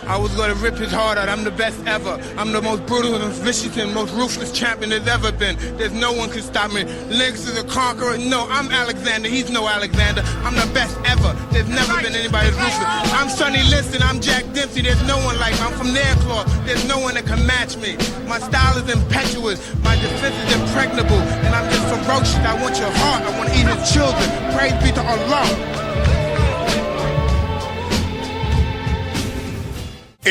I was gonna rip his heart out. I'm the best ever. I'm the most brutal and vicious and most ruthless champion there's ever been. There's no one can stop me. Lennox is a conqueror. No, I'm Alexander. He's no Alexander. I'm the best ever. There's never been anybody as ruthless. I'm Sonny Liston. I'm Jack Dempsey. There's no one like me. I'm from Nairclaw. There's no one that can match me. My style is impetuous. My defense is impregnable. And I'm just ferocious. I want your heart. I want to eat his children. Praise be to Allah. It's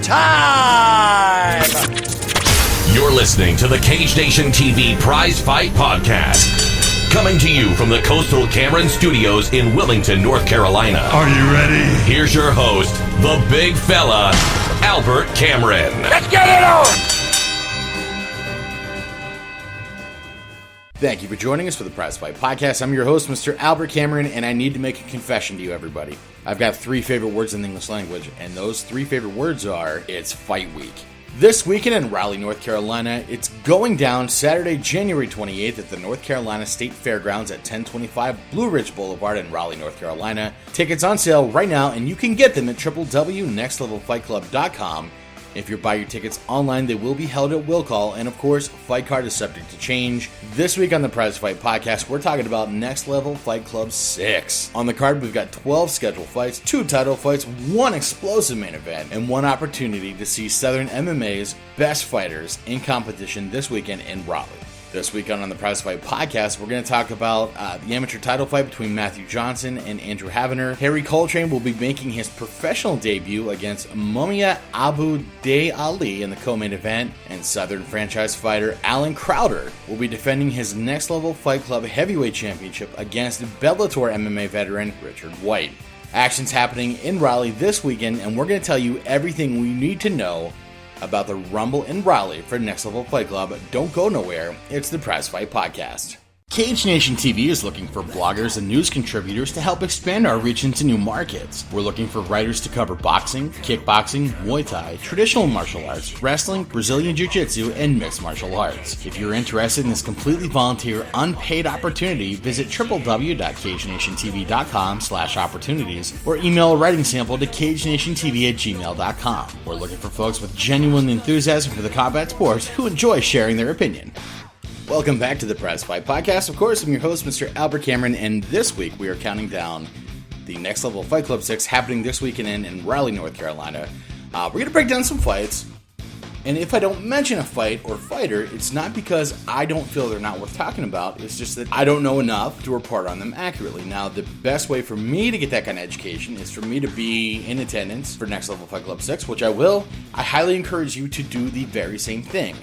time! You're listening to the Cage Nation TV Prizefight Podcast. Coming to you from the Coastal Cameron Studios in Wilmington, North Carolina. Are you ready? Here's your host, the big fella, Albert Cameron. Let's get it on! Thank you for joining us for the Prizefight Podcast. I'm your host, Mr. Albert Cameron, and I need to make a confession to you, everybody. I've got 3 favorite words in the English language, and those 3 favorite words are, it's fight week. This weekend in Raleigh, North Carolina, it's going down Saturday, January 28th at the North Carolina State Fairgrounds at 1025 Blue Ridge Boulevard in Raleigh, North Carolina. Tickets on sale right now, and you can get them at www.nextlevelfightclub.com. If you buy your tickets online, they will be held at will call, and of course, fight card is subject to change. This week on the Prizefight Podcast, we're talking about Next Level Fight Club 6. On the card, we've got 12 scheduled fights, 2 title fights, 1 explosive main event, and 1 opportunity to see Southern MMA's best fighters in competition this weekend in Raleigh. This weekend on the Prizefight Podcast, we're going to talk about the amateur title fight between Matthew Johnson and Andrew Havener. Harry Coltrane will be making his professional debut against Mumia Abu Dey Ali in the co-main event, and Southern franchise fighter Alan Crowder will be defending his Next Level Fight Club heavyweight championship against Bellator MMA veteran Richard Weitz. Action's happening in Raleigh this weekend, and we're going to tell you everything we need to know about the Rumble in Raleigh for Next Level Fight Club. Don't go nowhere. It's the Prizefight Podcast. Cage Nation TV is looking for bloggers and news contributors to help expand our reach into new markets. We're looking for writers to cover boxing, kickboxing, Muay Thai, traditional martial arts, wrestling, Brazilian Jiu-Jitsu, and mixed martial arts. If you're interested in this completely volunteer, unpaid opportunity, visit www.cagenationtv.com/opportunities or email a writing sample to cagenationtv@gmail.com. We're looking for folks with genuine enthusiasm for the combat sports who enjoy sharing their opinion. Welcome back to the Prizefight Podcast. Of course, I'm your host, Mr. Albert Cameron, and this week we are counting down the Next Level Fight Club 6 happening this weekend in Raleigh, North Carolina. We're going to break down some fights, and if I don't mention a fight or fighter, it's not because I don't feel they're not worth talking about. It's just that I don't know enough to report on them accurately. Now, the best way for me to get that kind of education is for me to be in attendance for Next Level Fight Club 6, which I will. I highly encourage you to do the very same thing.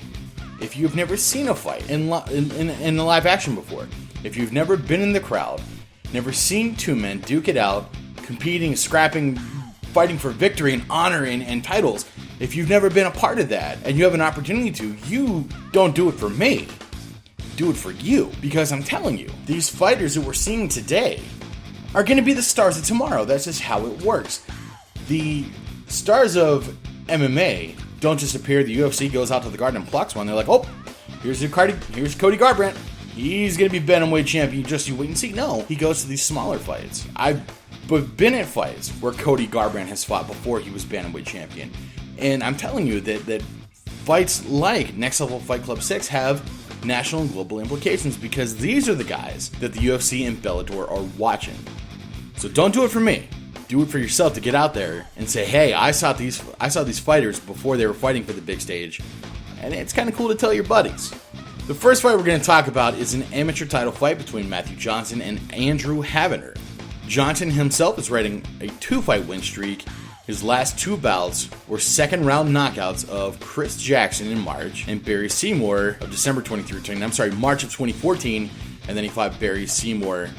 If you've never seen a fight in live action before, if you've never been in the crowd, never seen 2 men duke it out, competing, scrapping, fighting for victory and honor and titles, if you've never been a part of that and you have an opportunity to, you don't do it for me. Do it for you. Because I'm telling you, these fighters that we're seeing today are going to be the stars of tomorrow. That's just how it works. The stars of MMA don't just appear. The UFC goes out to the garden and plucks one. They're like, oh, here's Cody Garbrandt. He's going to be bantamweight champion. Just you wait and see. No, he goes to these smaller fights. I've been at fights where Cody Garbrandt has fought before he was bantamweight champion. And I'm telling you that fights like Next Level Fight Club 6 have national and global implications because these are the guys that the UFC and Bellator are watching. So don't do it for me. Do it for yourself to get out there and say, hey, I saw these fighters before they were fighting for the big stage, and it's kind of cool to tell your buddies. The first fight we're going to talk about is an amateur title fight between Matthew Johnson and Andrew Havener. Johnson himself is riding a 2-fight win streak. His last 2 bouts were second-round knockouts of Chris Jackson in March and Barry Seymour of March of 2014, and then he fought Barry Seymour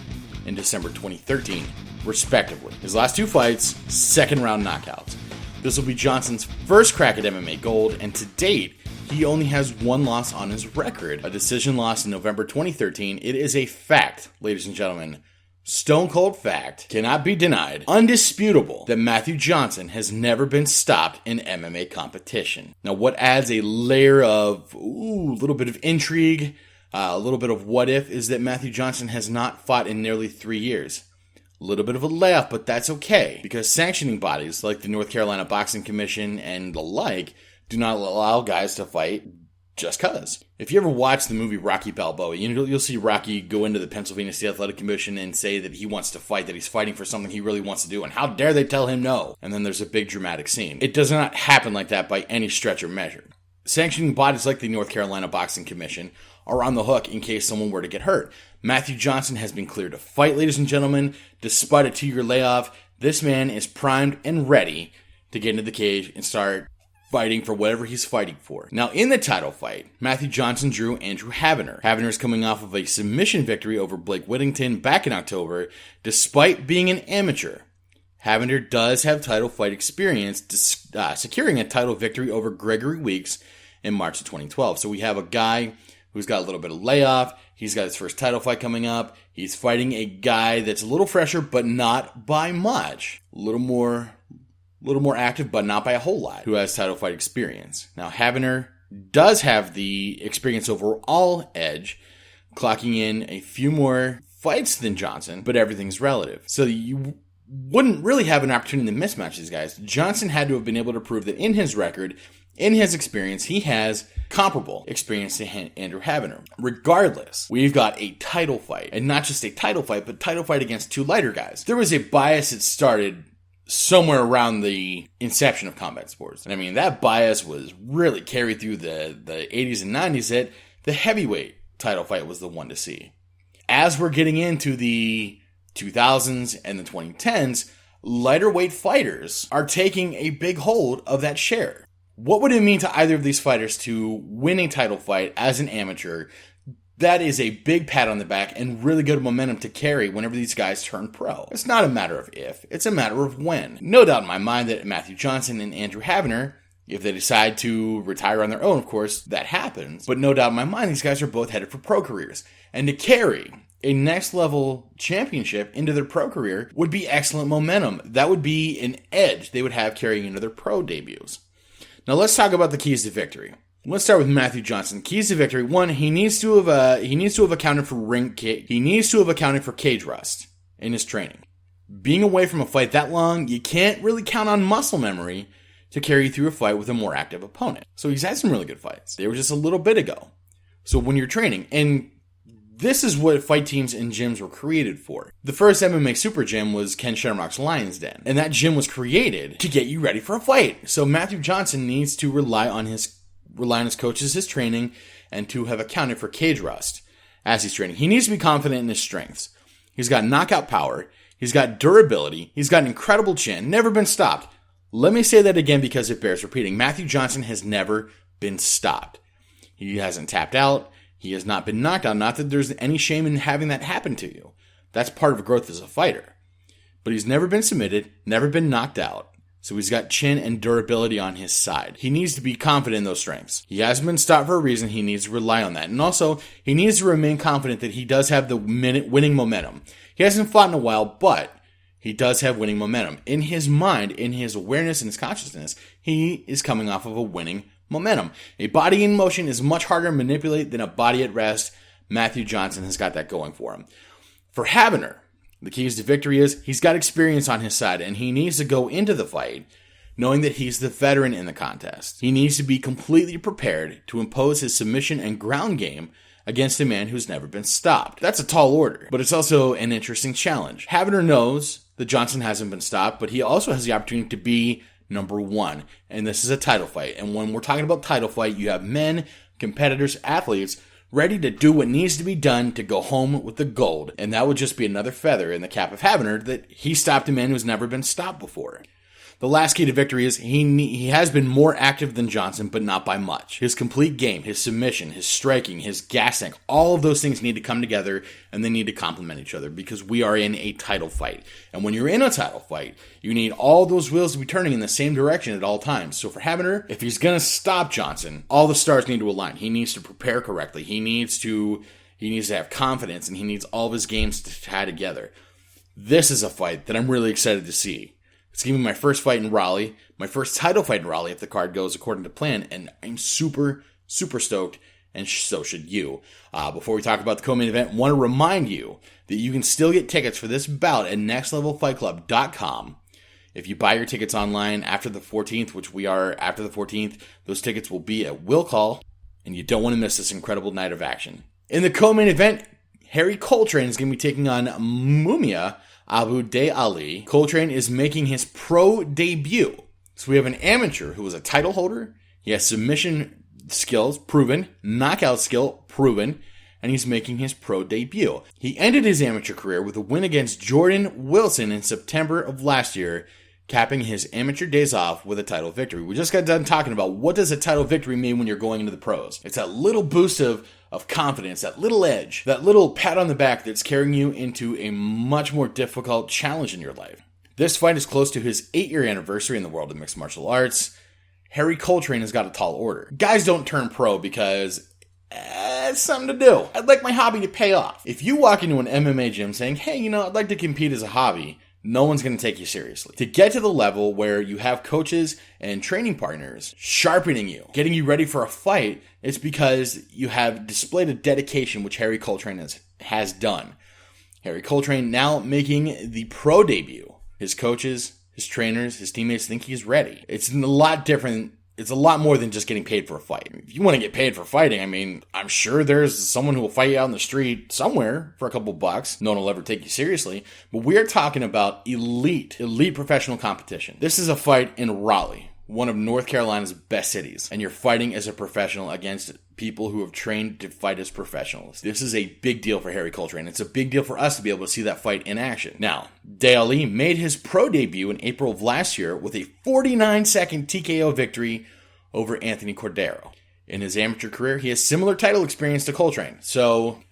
in December 2013. Respectively. His last 2 fights, second-round knockouts. This will be Johnson's first crack at MMA gold, and to date, he only has 1 loss on his record, a decision loss in November 2013. It is a fact, ladies and gentlemen, stone cold fact, cannot be denied, undisputable, that Matthew Johnson has never been stopped in MMA competition. Now, what adds a layer of, little bit of intrigue, a little bit of what if, is that Matthew Johnson has not fought in nearly 3 years. A little bit of a layoff, but that's okay, because sanctioning bodies like the North Carolina Boxing Commission and the like do not allow guys to fight just cause. If you ever watch the movie Rocky Balboa, you'll see Rocky go into the Pennsylvania State Athletic Commission and say that he wants to fight, that he's fighting for something he really wants to do, and how dare they tell him no? And then there's a big dramatic scene. It does not happen like that by any stretch or measure. Sanctioning bodies like the North Carolina Boxing Commission are on the hook in case someone were to get hurt. Matthew Johnson has been cleared to fight, ladies and gentlemen. Despite a 2-year layoff, this man is primed and ready to get into the cage and start fighting for whatever he's fighting for. Now, in the title fight, Matthew Johnson drew Andrew Havener. Havener is coming off of a submission victory over Blake Whittington back in October, despite being an amateur. Havener does have title fight experience, securing a title victory over Gregory Weitz in March of 2012. So we have a guy who's got a little bit of layoff. He's got his first title fight coming up. He's fighting a guy that's a little fresher, but not by much. A little more active, but not by a whole lot, who has title fight experience. Now, Havener does have the experience overall edge, clocking in a few more fights than Johnson, but everything's relative. So you wouldn't really have an opportunity to mismatch these guys. Johnson had to have been able to prove that in his record, in his experience, he has comparable experience to Andrew Havener. Regardless, we've got a title fight, and not just a title fight, but title fight against two lighter guys. There was a bias that started somewhere around the inception of combat sports. And I mean, that bias was really carried through the 80s and 90s that the heavyweight title fight was the one to see. As we're getting into the 2000s and the 2010s, lighter weight fighters are taking a big hold of that share. What would it mean to either of these fighters to win a title fight as an amateur? That is a big pat on the back and really good momentum to carry whenever these guys turn pro. It's not a matter of if, it's a matter of when. No doubt in my mind that Matthew Johnson and Andrew Havener, if they decide to retire on their own, of course, that happens. But no doubt in my mind, these guys are both headed for pro careers. And to carry a next level championship into their pro career would be excellent momentum. That would be an edge they would have carrying into their pro debuts. Now let's talk about the keys to victory. Let's start with Matthew Johnson. Keys to victory. One, he needs to have accounted for cage rust in his training. Being away from a fight that long, you can't really count on muscle memory to carry you through a fight with a more active opponent. So he's had some really good fights. They were just a little bit ago. So when you're training, and this is what fight teams and gyms were created for. The first MMA super gym was Ken Shamrock's Lion's Den, and that gym was created to get you ready for a fight. So Matthew Johnson needs to rely on his coaches, his training, and to have accounted for cage rust as he's training. He needs to be confident in his strengths. He's got knockout power. He's got durability. He's got an incredible chin. Never been stopped. Let me say that again because it bears repeating. Matthew Johnson has never been stopped. He hasn't tapped out. He has not been knocked out. Not that there's any shame in having that happen to you. That's part of growth as a fighter. But he's never been submitted, never been knocked out. So he's got chin and durability on his side. He needs to be confident in those strengths. He hasn't been stopped for a reason. He needs to rely on that. And also, he needs to remain confident that he does have the winning momentum. He hasn't fought in a while, but he does have winning momentum. In his mind, in his awareness and his consciousness, he is coming off of a winning momentum. A body in motion is much harder to manipulate than a body at rest. Matthew Johnson has got that going for him. For Havener, the keys to victory is he's got experience on his side, and he needs to go into the fight knowing that he's the veteran in the contest. He needs to be completely prepared to impose his submission and ground game against a man who's never been stopped. That's a tall order, but it's also an interesting challenge. Havener knows that Johnson hasn't been stopped, but he also has the opportunity to be number one, and this is a title fight. And when we're talking about title fight, you have men, competitors, athletes ready to do what needs to be done to go home with the gold. And that would just be another feather in the cap of Havener that he stopped a man who's never been stopped before. The last key to victory is he has been more active than Johnson, but not by much. His complete game, his submission, his striking, his gas tank, all of those things need to come together and they need to complement each other because we are in a title fight. And when you're in a title fight, you need all those wheels to be turning in the same direction at all times. So for Havener, if he's going to stop Johnson, all the stars need to align. He needs to prepare correctly. He needs to have confidence and he needs all of his games to tie together. This is a fight that I'm really excited to see. It's going to be my first fight in Raleigh, my first title fight in Raleigh if the card goes according to plan, and I'm super, super stoked and so should you. Before we talk about the co-main event, I want to remind you that you can still get tickets for this bout at nextlevelfightclub.com. If you buy your tickets online after the 14th, which we are after the 14th, those tickets will be at will call, and you don't want to miss this incredible night of action. In the co-main event, Harry Coltrane is going to be taking on Mumia Abu Dey Ali. Coltrane is making his pro debut. So we have an amateur who was a title holder. He has submission skills proven, knockout skill proven, and he's making his pro debut. He ended his amateur career with a win against Jordan Wilson in September of last year, capping his amateur days off with a title victory. We just got done talking about what does a title victory mean when you're going into the pros. It's that little boost of confidence, that little edge, that little pat on the back that's carrying you into a much more difficult challenge in your life. This fight is close to his 8-year anniversary in the world of mixed martial arts. Harry Coltrane has got a tall order. Guys don't turn pro because it's something to do. I'd like my hobby to pay off. If you walk into an MMA gym saying, hey, I'd like to compete as a hobby, no one's going to take you seriously. To get to the level where you have coaches and training partners sharpening you, getting you ready for a fight, it's because you have displayed a dedication, which Harry Coltrane has done. Harry Coltrane now making the pro debut. His coaches, his trainers, his teammates think he's ready. It's a lot different. It's a lot more than just getting paid for a fight. If you want to get paid for fighting, I'm sure there's someone who will fight you out in the street somewhere for a couple bucks. No one will ever take you seriously. But we're talking about elite professional competition. This is a fight in Raleigh, one of North Carolina's best cities. And you're fighting as a professional against people who have trained to fight as professionals. This is a big deal for Harry Coltrane. It's a big deal for us to be able to see that fight in action. Now, Dey Ali made his pro debut in April of last year with a 49-second TKO victory over Anthony Cordero. In his amateur career, he has similar title experience to Coltrane. So,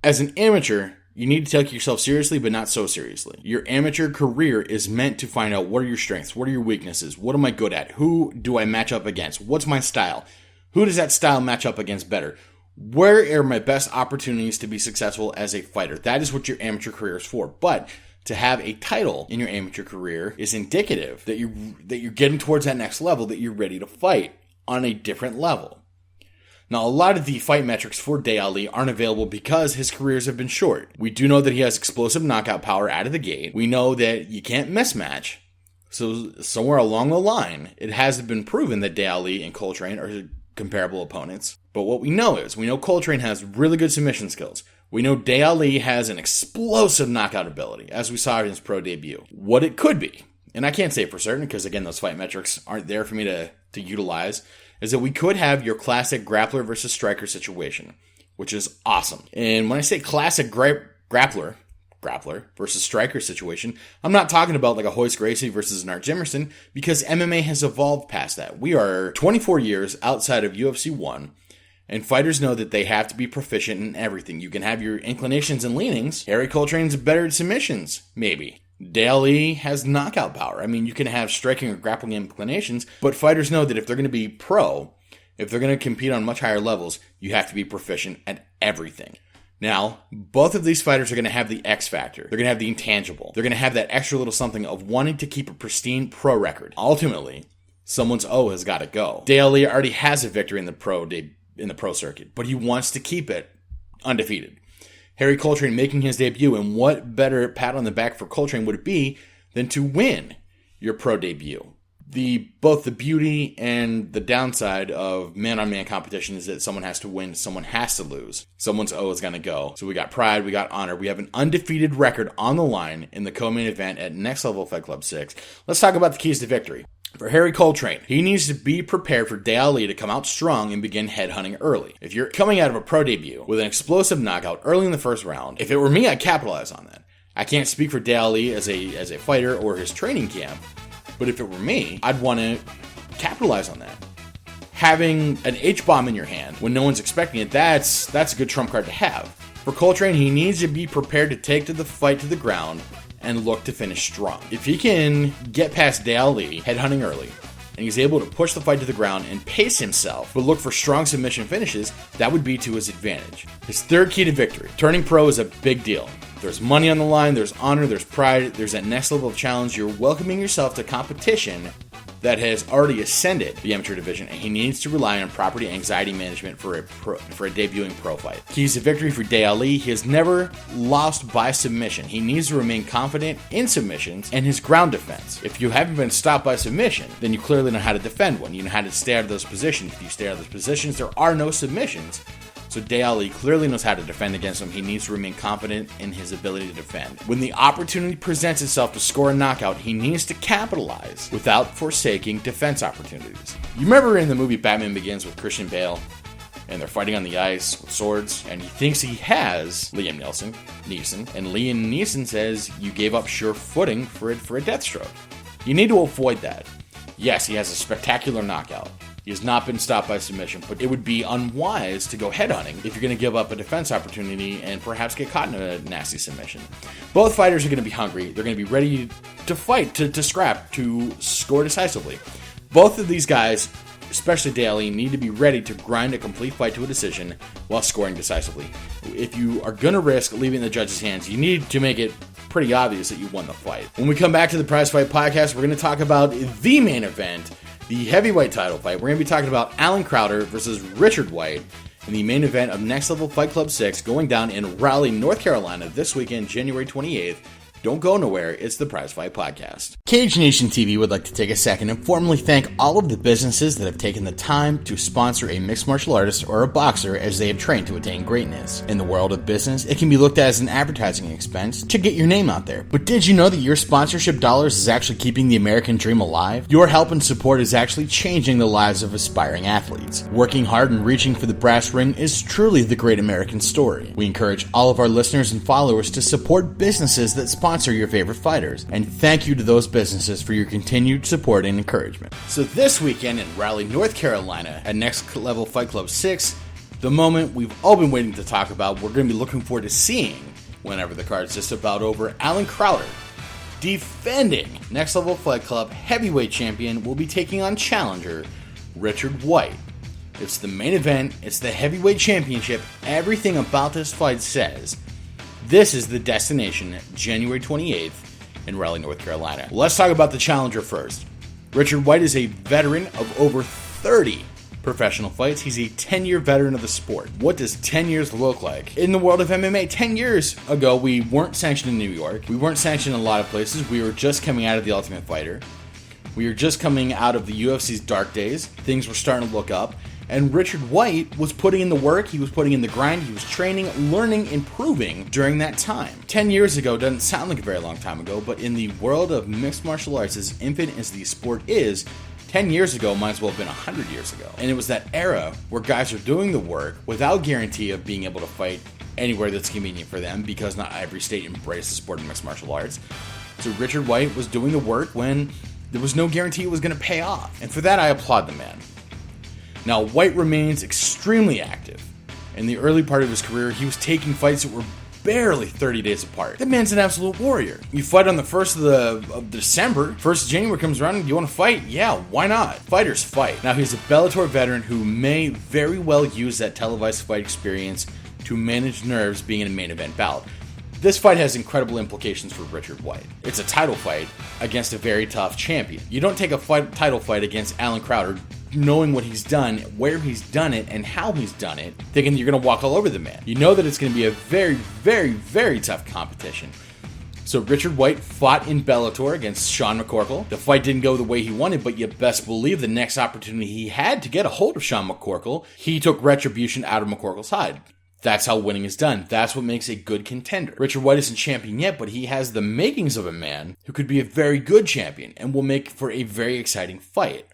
as an amateur, you need to take yourself seriously, but not so seriously. Your amateur career is meant to find out what are your strengths, what are your weaknesses, what am I good at, who do I match up against, what's my style, who does that style match up against better, where are my best opportunities to be successful as a fighter. That is what your amateur career is for. But to have a title in your amateur career is indicative that you're getting towards that next level, that you're ready to fight on a different level. Now, a lot of the fight metrics for Dey Ali aren't available because his careers have been short. We do know that he has explosive knockout power out of the gate. We know that you can't mismatch. So somewhere along the line, it hasn't been proven that Dey Ali and Coltrane are comparable opponents. But what we know is, we know Coltrane has really good submission skills. We know Dey Ali has an explosive knockout ability, as we saw in his pro debut. What it could be, and I can't say for certain because, again, those fight metrics aren't there for me to utilize, is that we could have your classic grappler versus striker situation, which is awesome. And when I say classic grappler versus striker situation, I'm not talking about like a Hoist Gracie versus an Art Jimerson, because MMA has evolved past that. We are 24 years outside of UFC 1, and fighters know that they have to be proficient in everything. You can have your inclinations and leanings. Harry Coltrane's better at submissions, maybe. Dey Ali has knockout power. You can have striking or grappling inclinations, but fighters know that if they're going to be pro, if they're going to compete on much higher levels, you have to be proficient at everything. Now, both of these fighters are going to have the X factor. They're going to have the intangible. They're going to have that extra little something of wanting to keep a pristine pro record. Ultimately, someone's O has got to go. Dey Ali already has a victory in the pro circuit, but he wants to keep it undefeated. Harry Coltrane making his debut, and what better pat on the back for Coltrane would it be than to win your pro debut? Both the beauty and the downside of man-on-man competition is that someone has to win, someone has to lose. Someone's O is going to go. So we got pride, we got honor. We have an undefeated record on the line in the co-main event at Next Level Fight Club 6. Let's talk about the keys to victory. For Harry Coltrane, he needs to be prepared for Dey Ali to come out strong and begin headhunting early. If you're coming out of a pro debut with an explosive knockout early in the first round, if it were me, I'd capitalize on that. I can't speak for Dey Ali as a fighter or his training camp, but if it were me, I'd want to capitalize on that. Having an H-bomb in your hand when no one's expecting it, that's a good trump card to have. For Coltrane, he needs to be prepared to take the fight to the ground and look to finish strong. If he can get past Dey Ali headhunting early, and he's able to push the fight to the ground and pace himself, but look for strong submission finishes, that would be to his advantage. His third key to victory. Turning pro is a big deal. There's money on the line, there's honor, there's pride, there's that next level of challenge. You're welcoming yourself to competition that has already ascended the amateur division, and he needs to rely on proper anxiety management for a debuting pro fight. Keys to victory for Dey Ali: he has never lost by submission. He needs to remain confident in submissions and his ground defense. If you haven't been stopped by submission, then you clearly know how to defend one. You know how to stay out of those positions. If you stay out of those positions, there are no submissions. So Dey Ali clearly knows how to defend against him. He needs to remain confident in his ability to defend. When the opportunity presents itself to score a knockout, he needs to capitalize without forsaking defense opportunities. You remember in the movie Batman Begins with Christian Bale, and they're fighting on the ice with swords, and he thinks he has Liam Neeson, and Liam Neeson says, "You gave up sure footing for a death stroke." You need to avoid that. Yes, he has a spectacular knockout. He has not been stopped by submission, but it would be unwise to go headhunting if you're going to give up a defense opportunity and perhaps get caught in a nasty submission. Both fighters are going to be hungry. They're going to be ready to fight, to scrap, to score decisively. Both of these guys, especially Dey Ali, need to be ready to grind a complete fight to a decision while scoring decisively. If you are going to risk leaving the judges' hands, you need to make it pretty obvious that you won the fight. When we come back to the Prizefight podcast, we're going to talk about the main event, the heavyweight title fight. We're going to be talking about Alan Crowder versus Richard Weitz in the main event of Next Level Fight Club 6 going down in Raleigh, North Carolina this weekend, January 28th. Don't go nowhere, it's the Prizefight Podcast. Cage Nation TV would like to take a second and formally thank all of the businesses that have taken the time to sponsor a mixed martial artist or a boxer as they have trained to attain greatness. In the world of business, it can be looked at as an advertising expense to get your name out there. But did you know that your sponsorship dollars is actually keeping the American dream alive? Your help and support is actually changing the lives of aspiring athletes. Working hard and reaching for the brass ring is truly the great American story. We encourage all of our listeners and followers to support businesses that sponsor your favorite fighters, and thank you to those businesses for your continued support and encouragement. So this weekend in Raleigh, North Carolina at Next Level Fight Club 6, the moment we've all been waiting to talk about, we're going to be looking forward to seeing whenever the card's just about over. Alan Crowder, defending Next Level Fight Club heavyweight champion, will be taking on challenger Richard Weitz. It's the main event, it's the heavyweight championship. Everything about this fight says this is the destination, January 28th in Raleigh, North Carolina. Let's talk about the challenger first. Richard Weitz is a veteran of over 30 professional fights. He's a 10-year veteran of the sport. What does 10 years look like? In the world of MMA, 10 years ago, we weren't sanctioned in New York. We weren't sanctioned in a lot of places. We were just coming out of The Ultimate Fighter. We were just coming out of the UFC's dark days. Things were starting to look up. And Richard Weitz was putting in the work, he was putting in the grind, he was training, learning, improving during that time. 10 years ago doesn't sound like a very long time ago, but in the world of mixed martial arts, as infinite as the sport is, 10 years ago might as well have been 100 years ago. And it was that era where guys are doing the work without guarantee of being able to fight anywhere that's convenient for them, because not every state embraced the sport of mixed martial arts. So Richard Weitz was doing the work when there was no guarantee it was going to pay off. And for that, I applaud the man. Now, Weitz remains extremely active. In the early part of his career, he was taking fights that were barely 30 days apart. That man's an absolute warrior. You fight on the 1st of December, 1st of January comes around, and you want to fight? Yeah, why not? Fighters fight. Now, he's a Bellator veteran who may very well use that televised fight experience to manage nerves being in a main event bout. This fight has incredible implications for Richard Weitz. It's a title fight against a very tough champion. You don't take a title fight against Alan Crowder knowing what he's done, where he's done it, and how he's done it, thinking you're going to walk all over the man. You know that it's going to be a very, very, very tough competition. So Richard Weitz fought in Bellator against Sean McCorkle. The fight didn't go the way he wanted, but you best believe the next opportunity he had to get a hold of Sean McCorkle, he took retribution out of McCorkle's hide. That's how winning is done. That's what makes a good contender. Richard Weitz isn't champion yet, but he has the makings of a man who could be a very good champion and will make for a very exciting fight.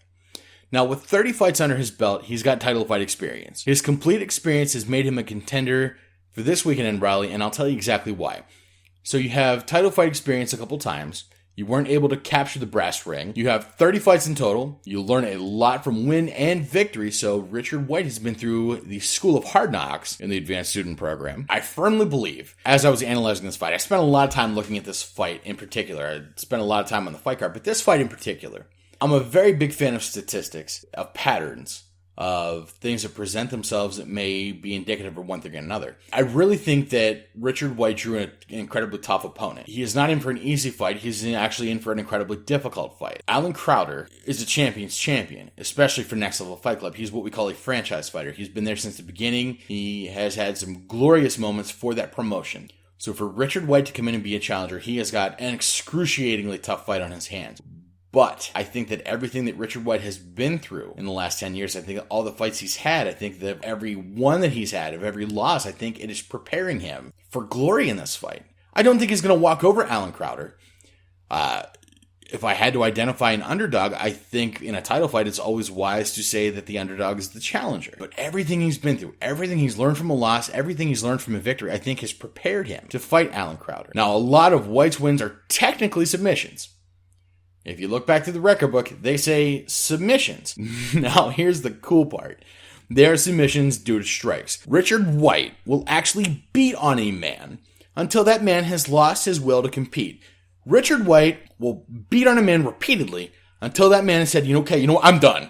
Now, with 30 fights under his belt, he's got title fight experience. His complete experience has made him a contender for this weekend in Raleigh, and I'll tell you exactly why. So you have title fight experience a couple times. You weren't able to capture the brass ring. You have 30 fights in total. You learn a lot from win and victory, so Richard Weitz has been through the School of Hard Knocks in the Advanced Student Program. I firmly believe, as I was analyzing this fight, I spent a lot of time looking at this fight in particular. I spent a lot of time on the fight card, but this fight in particular, I'm a very big fan of statistics, of patterns, of things that present themselves that may be indicative of one thing or another. I really think that Richard Weitz drew an incredibly tough opponent. He is not in for an easy fight. He's actually in for an incredibly difficult fight. Alan Crowder is a champion's champion, especially for Next Level Fight Club. He's what we call a franchise fighter. He's been there since the beginning. He has had some glorious moments for that promotion. So for Richard Weitz to come in and be a challenger, he has got an excruciatingly tough fight on his hands. But I think that everything that Richard Weitz has been through in the last 10 years, I think that all the fights he's had, I think that every one that he's had, of every loss, I think it is preparing him for glory in this fight. I don't think he's going to walk over Alan Crowder. If I had to identify an underdog, I think in a title fight, it's always wise to say that the underdog is the challenger. But everything he's been through, everything he's learned from a loss, everything he's learned from a victory, I think has prepared him to fight Alan Crowder. Now, a lot of Weitz wins are technically submissions. If you look back to the record book, they say submissions. Now, here's the cool part. They are submissions due to strikes. Richard Weitz will actually beat on a man until that man has lost his will to compete. Richard Weitz will beat on a man repeatedly until that man has said, I'm done.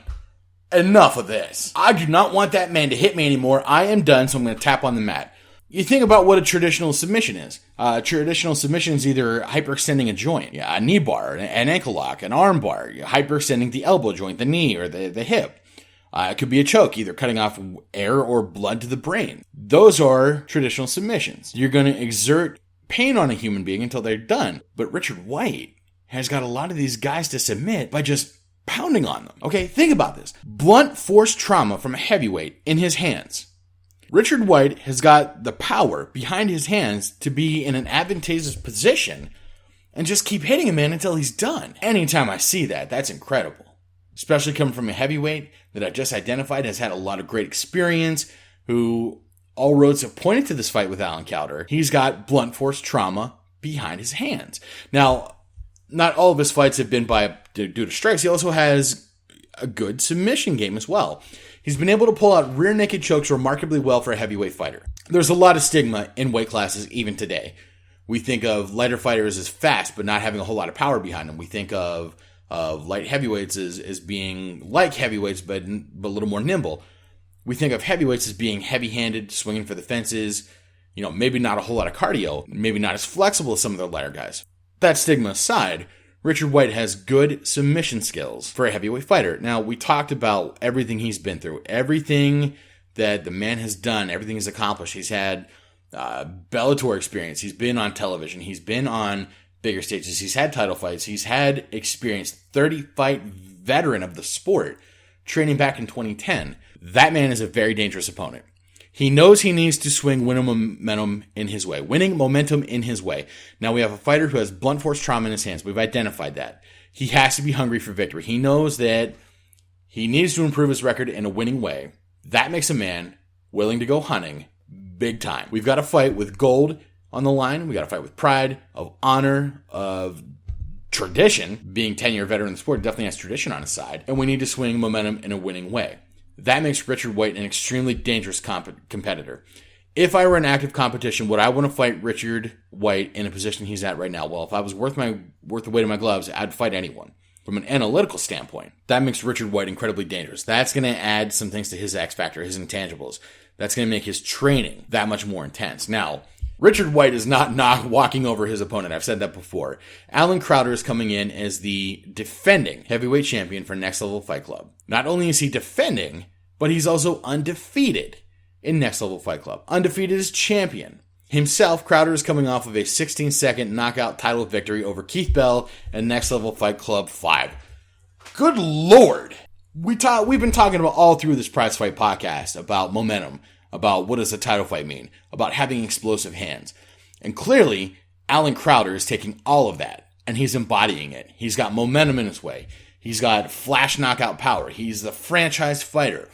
Enough of this. I do not want that man to hit me anymore. I am done, so I'm going to tap on the mat. You think about what a traditional submission is. Traditional submission is either hyperextending a joint, a knee bar, an ankle lock, an arm bar, hyperextending the elbow joint, the knee, or the hip. It could be a choke, either cutting off air or blood to the brain. Those are traditional submissions. You're going to exert pain on a human being until they're done. But Richard Weitz has got a lot of these guys to submit by just pounding on them. Okay, think about this. Blunt force trauma from a heavyweight in his hands. Richard Weitz has got the power behind his hands to be in an advantageous position and just keep hitting a man until he's done. Anytime I see that, that's incredible. Especially coming from a heavyweight that I just identified has had a lot of great experience, who all roads have pointed to this fight with Alan Crowder. He's got blunt force trauma behind his hands. Now, not all of his fights have been due to strikes. He also has a good submission game as well. He's been able to pull out rear naked chokes remarkably well for a heavyweight fighter. There's a lot of stigma in weight classes even today. We think of lighter fighters as fast but not having a whole lot of power behind them. We think of light heavyweights as being like heavyweights but a little more nimble. We think of heavyweights as being heavy-handed, swinging for the fences, maybe not a whole lot of cardio, maybe not as flexible as some of the lighter guys. That stigma aside, Richard Weitz has good submission skills for a heavyweight fighter. Now, we talked about everything he's been through, everything that the man has done, everything he's accomplished. He's had Bellator experience. He's been on television. He's been on bigger stages. He's had title fights. He's had experience, 30-fight veteran of the sport, training back in 2010. That man is a very dangerous opponent. He knows he needs to swing winning momentum in his way. Now we have a fighter who has blunt force trauma in his hands. We've identified that. He has to be hungry for victory. He knows that he needs to improve his record in a winning way. That makes a man willing to go hunting big time. We've got a fight with gold on the line. We got a fight with pride, of honor, of tradition. Being 10-year veteran in the sport definitely has tradition on his side. And we need to swing momentum in a winning way. That makes Richard Weitz an extremely dangerous competitor. If I were in active competition, would I want to fight Richard Weitz in a position he's at right now? Well, if I was worth the weight of my gloves, I'd fight anyone. From an analytical standpoint, that makes Richard Weitz incredibly dangerous. That's going to add some things to his X factor, his intangibles. That's going to make his training that much more intense. Now, Richard Weitz is not walking over his opponent. I've said that before. Alan Crowder is coming in as the defending heavyweight champion for Next Level Fight Club. Not only is he defending, but he's also undefeated in Next Level Fight Club. Undefeated as champion. Himself, Crowder is coming off of a 16-second knockout title victory over Keith Bell and Next Level Fight Club 5. Good Lord! We've been talking about all through this Prize Fight podcast about momentum, about what does a title fight mean, about having explosive hands. And clearly, Alan Crowder is taking all of that, and he's embodying it. He's got momentum in his way. He's got flash knockout power. He's the franchise fighter.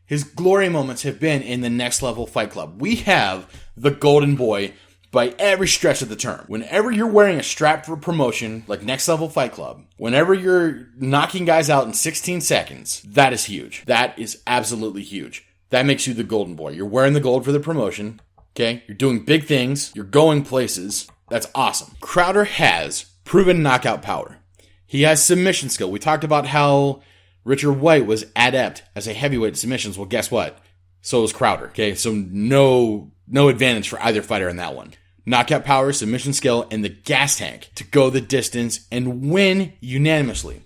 His glory moments have been in the Next Level Fight Club. We have the golden boy by every stretch of the term. Whenever you're wearing a strap for a promotion like Next Level Fight Club, whenever you're knocking guys out in 16 seconds, that is huge. That is absolutely huge. That makes you the golden boy. You're wearing the gold for the promotion, okay? You're doing big things. You're going places. That's awesome. Crowder has proven knockout power. He has submission skill. We talked about how Richard Weitz was adept as a heavyweight at submissions. Well, guess what? So was Crowder. Okay, so no advantage for either fighter in that one. Knockout power, submission skill, and the gas tank to go the distance and win unanimously.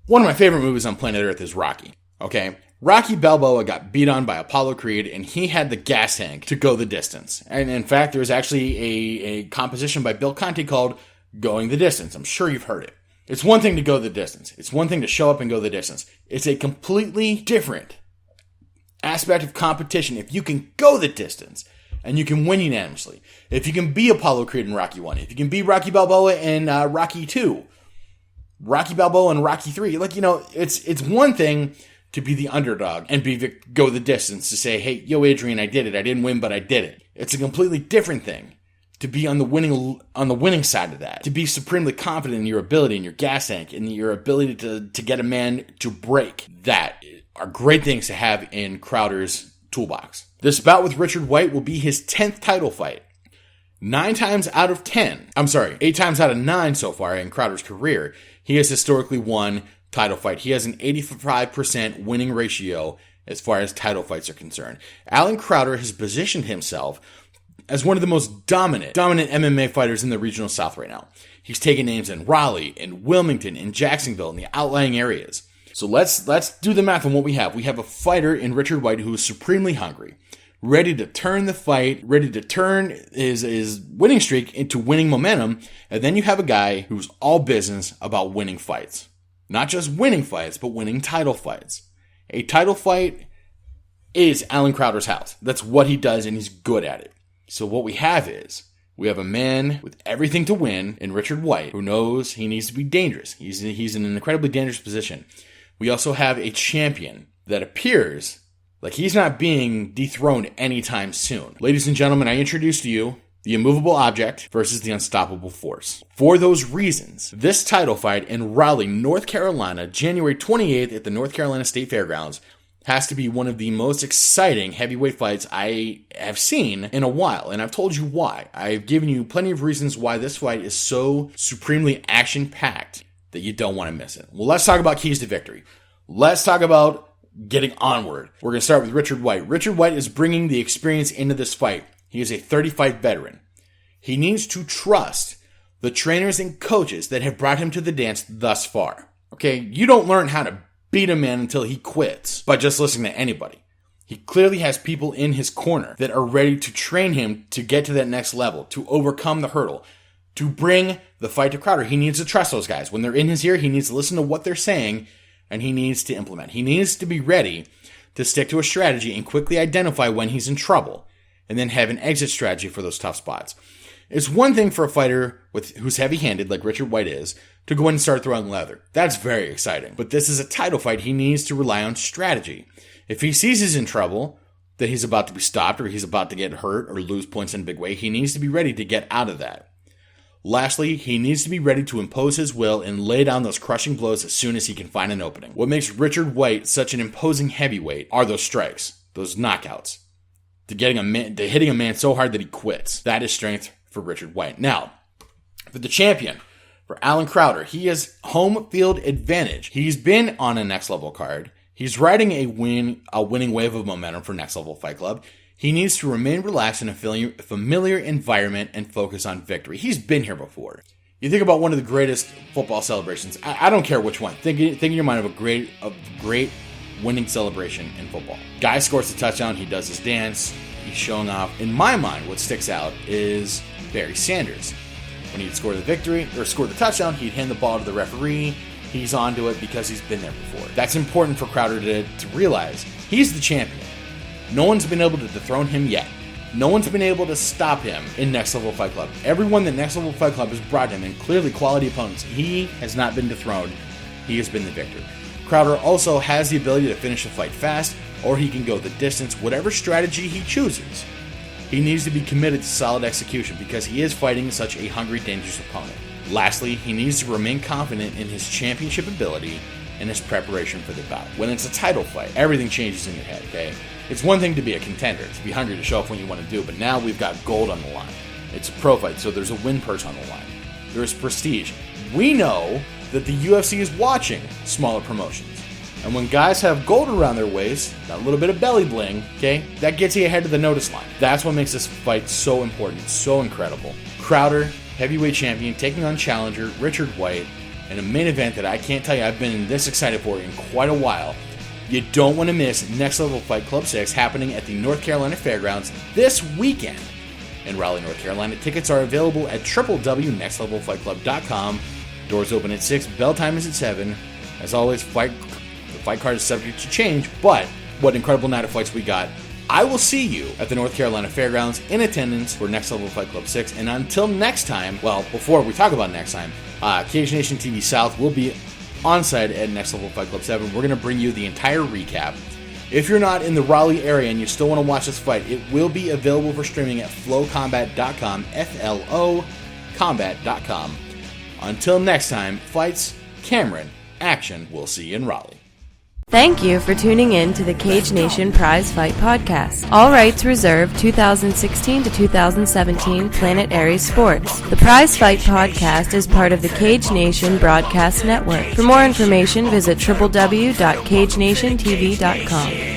One of my favorite movies on planet Earth is Rocky. Okay, Rocky Balboa got beat on by Apollo Creed, and he had the gas tank to go the distance. And in fact, there was actually a composition by Bill Conti called Going the Distance. I'm sure you've heard it. It's one thing to go the distance. It's one thing to show up and go the distance. It's a completely different aspect of competition if you can go the distance and you can win unanimously. If you can be Apollo Creed in Rocky 1, if you can be Rocky Balboa in Rocky 2, Rocky Balboa in Rocky 3, it's one thing to be the underdog and go the distance, to say, hey, yo, Adrian, I did it. I didn't win, but I did it. It's a completely different thing to be on the winning side of that, to be supremely confident in your ability and your gas tank and your ability to get a man to break. That are great things to have in Crowder's toolbox. This bout with Richard Weitz will be his 10th title fight. 8 times out of 9 so far in Crowder's career, he has historically won title fight. He has an 85% winning ratio as far as title fights are concerned. Alan Crowder has positioned himself as one of the most dominant MMA fighters in the regional South right now. He's taken names in Raleigh, in Wilmington, in Jacksonville, in the outlying areas. So let's do the math on what we have. We have a fighter in Richard Weitz who is supremely hungry, ready to turn the fight, ready to turn his winning streak into winning momentum. And then you have a guy who's all business about winning fights. Not just winning fights, but winning title fights. A title fight is Alan Crowder's house. That's what he does, and he's good at it. So what we have a man with everything to win in Richard Weitz, who knows he needs to be dangerous. He's in an incredibly dangerous position. We also have a champion that appears like he's not being dethroned anytime soon. Ladies and gentlemen, I introduce to you the immovable object versus the unstoppable force. For those reasons, this title fight in Raleigh, North Carolina, January 28th at the North Carolina State Fairgrounds, has to be one of the most exciting heavyweight fights I have seen in a while, and I've told you why. I've given you plenty of reasons why this fight is so supremely action-packed that you don't want to miss it. Well, let's talk about keys to victory. Let's talk about getting onward. We're going to start with Richard Weitz. Richard Weitz is bringing the experience into this fight. He is a 30-fight veteran. He needs to trust the trainers and coaches that have brought him to the dance thus far. Okay, you don't learn how to beat a man until he quits by just listening to anybody. He clearly has people in his corner that are ready to train him to get to that next level, to overcome the hurdle, to bring the fight to Crowder. He needs to trust those guys. When they're in his ear, he needs to listen to what they're saying, and he needs to implement. He needs to be ready to stick to a strategy and quickly identify when he's in trouble, and then have an exit strategy for those tough spots. It's one thing for a fighter who's heavy-handed, like Richard Weitz is, to go in and start throwing leather. That's very exciting. But this is a title fight. He needs to rely on strategy. If he sees he's in trouble, that he's about to be stopped, or he's about to get hurt or lose points in a big way, he needs to be ready to get out of that. Lastly, he needs to be ready to impose his will and lay down those crushing blows as soon as he can find an opening. What makes Richard Weitz such an imposing heavyweight are those strikes, those knockouts, to hitting a man so hard that he quits. That is strength for Richard Weitz. Now, for the champion, for Alan Crowder, he has home field advantage. He's been on a next level card. He's riding a winning wave of momentum for Next Level Fight Club. He needs to remain relaxed in a familiar environment and focus on victory. He's been here before. You think about one of the greatest football celebrations. I don't care which one. Think in your mind of a great winning celebration in football. Guy scores a touchdown. He does his dance. He's showing off. In my mind, what sticks out is Barry Sanders. When he'd score the touchdown, he'd hand the ball to the referee. He's onto it because he's been there before. That's important for Crowder to realize. He's the champion. No one's been able to dethrone him yet. No one's been able to stop him in Next Level Fight Club. Everyone that Next Level Fight Club has brought him, and clearly quality opponents, he has not been dethroned. He has been the victor. Crowder also has the ability to finish the fight fast, or he can go the distance, whatever strategy he chooses. He needs to be committed to solid execution because he is fighting such a hungry, dangerous opponent. Lastly, he needs to remain confident in his championship ability and his preparation for the bout. When it's a title fight, everything changes in your head, okay? It's one thing to be a contender, to be hungry to show off what you want to do, but now we've got gold on the line. It's a pro fight, so there's a win purse on the line. There's prestige. We know that the UFC is watching smaller promotions. And when guys have gold around their waist, that little bit of belly bling, okay, that gets you ahead of the notice line. That's what makes this fight so important, so incredible. Crowder, heavyweight champion, taking on challenger Richard White in a main event that I can't tell you I've been this excited for in quite a while. You don't want to miss Next Level Fight Club 6 happening at the North Carolina Fairgrounds this weekend in Raleigh, North Carolina. Tickets are available at www.nextlevelfightclub.com. Doors open at 6, bell time is at 7. As always, the fight card is subject to change, but what an incredible night of fights we got. I will see you at the North Carolina Fairgrounds in attendance for Next Level Fight Club 6. And until next time, well, before we talk about next time, Cage Nation TV South will be on site at Next Level Fight Club 7. We're going to bring you the entire recap. If you're not in the Raleigh area and you still want to watch this fight, it will be available for streaming at flowcombat.com, F-L-O combat.com. Until next time, fights, Cameron, action. We'll see you in Raleigh. Thank you for tuning in to the Cage Nation Prize Fight Podcast. All rights reserved. 2016 to 2017 Planet Aries Sports. The Prize Fight Podcast is part of the Cage Nation Broadcast Network. For more information, visit www.cagenationtv.com.